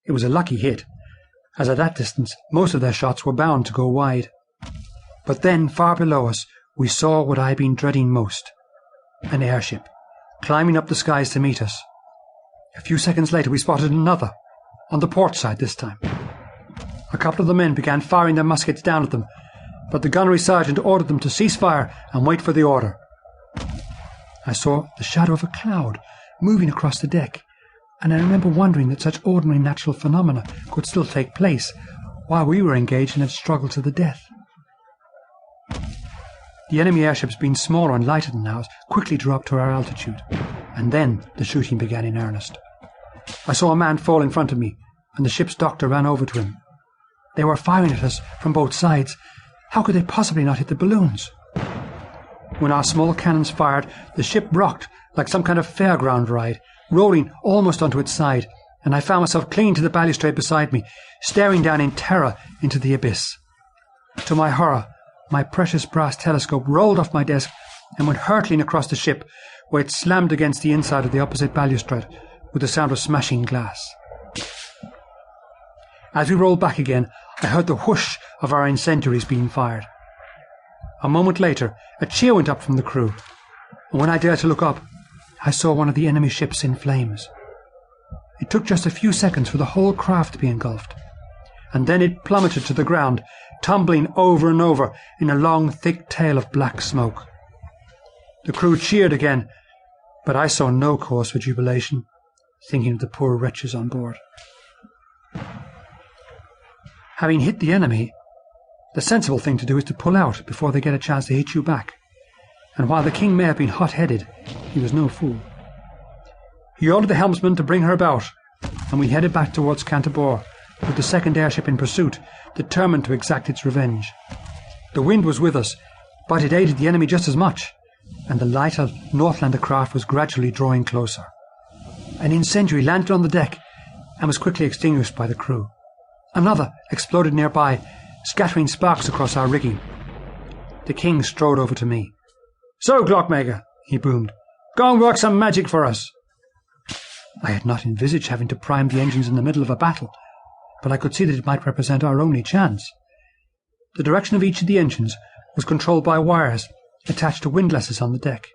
It was a lucky hit, as at that distance most of their shots were bound to go wide. But then, far below us, we saw what I had been dreading most: an airship, climbing up the skies to meet us. A few seconds later we spotted another, on the port side this time. A couple of the men began firing their muskets down at them, but the gunnery sergeant ordered them to cease fire and wait for the order. I saw the shadow of a cloud moving across the deck, and I remember wondering that such ordinary natural phenomena could still take place while we were engaged in a struggle to the death. The enemy airships, being smaller and lighter than ours, quickly drew up to our altitude, and then the shooting began in earnest. I saw a man fall in front of me, and the ship's doctor ran over to him. They were firing at us from both sides. How could they possibly not hit the balloons? When our small cannons fired, the ship rocked like some kind of fairground ride, rolling almost onto its side, and I found myself clinging to the balustrade beside me, staring down in terror into the abyss. To my horror, my precious brass telescope rolled off my desk and went hurtling across the ship, where it slammed against the inside of the opposite balustrade with the sound of smashing glass. As we rolled back again, I heard the whoosh of our incendiaries being fired. A moment later, a cheer went up from the crew, and when I dared to look up, I saw one of the enemy ships in flames. It took just a few seconds for the whole craft to be engulfed, and then it plummeted to the ground, tumbling over and over in a long, thick tail of black smoke. The crew cheered again, but I saw no cause for jubilation, thinking of the poor wretches on board. Having hit the enemy, the sensible thing to do is to pull out before they get a chance to hit you back, and while the king may have been hot-headed, he was no fool. He ordered the helmsman to bring her about, and we headed back towards Kantarborg, with the second airship in pursuit, determined to exact its revenge. The wind was with us, but it aided the enemy just as much, and the lighter Northlander craft was gradually drawing closer. An incendiary landed on the deck and was quickly extinguished by the crew. Another exploded nearby, scattering sparks across our rigging. The king strode over to me. "So, clockmaker," he boomed, "go and work some magic for us." I had not envisaged having to prime the engines in the middle of a battle, but I could see that it might represent our only chance. The direction of each of the engines was controlled by wires attached to windlasses on the deck.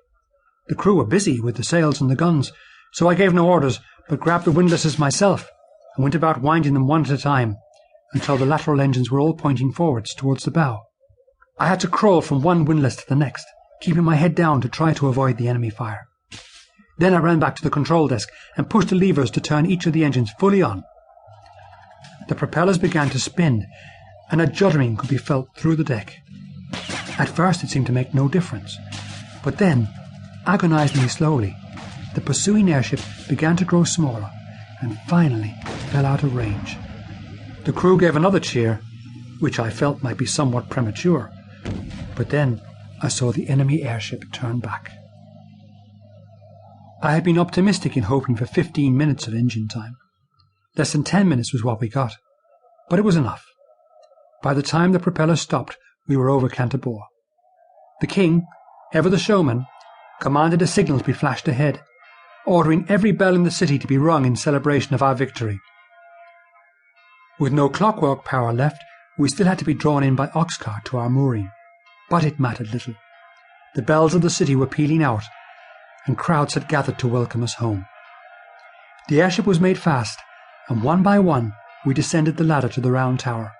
The crew were busy with the sails and the guns, so I gave no orders, but grabbed the windlasses myself and went about winding them one at a time, until the lateral engines were all pointing forwards towards the bow. I had to crawl from one windlass to the next, keeping my head down to try to avoid the enemy fire. Then I ran back to the control desk and pushed the levers to turn each of the engines fully on. The propellers began to spin, and a juddering could be felt through the deck. At first it seemed to make no difference, but then, agonizingly slowly, the pursuing airship began to grow smaller and finally fell out of range. The crew gave another cheer, which I felt might be somewhat premature, but then I saw the enemy airship turn back. I had been optimistic in hoping for 15 minutes of engine time. Less than 10 minutes was what we got, but it was enough. By the time the propeller stopped, we were over Kantarborg. The king, ever the showman, commanded a signal to be flashed ahead, ordering every bell in the city to be rung in celebration of our victory. With no clockwork power left, we still had to be drawn in by ox cart to our mooring, but it mattered little. The bells of the city were pealing out, and crowds had gathered to welcome us home. The airship was made fast, and one by one we descended the ladder to the round tower.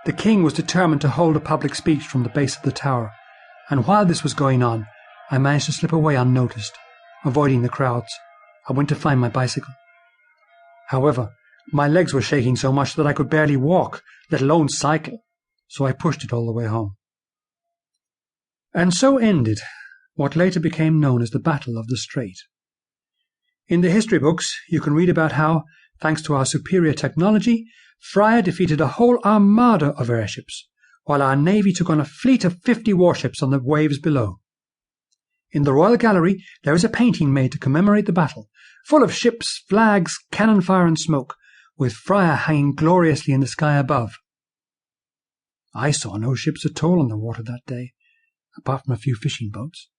The king was determined to hold a public speech from the base of the tower, and while this was going on, I managed to slip away unnoticed, avoiding the crowds. I went to find my bicycle. However, my legs were shaking so much that I could barely walk, let alone cycle, so I pushed it all the way home. And so ended what later became known as the Battle of the Strait. In the history books, you can read about how, thanks to our superior technology, Freyr defeated a whole armada of airships, while our navy took on a fleet of 50 warships on the waves below. In the Royal Gallery there is a painting made to commemorate the battle, full of ships, flags, cannon fire and smoke, with Freyr hanging gloriously in the sky above. I saw no ships at all on the water that day, apart from a few fishing boats,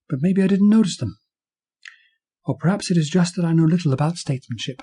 but maybe I didn't notice them. Or perhaps it is just that I know little about statesmanship.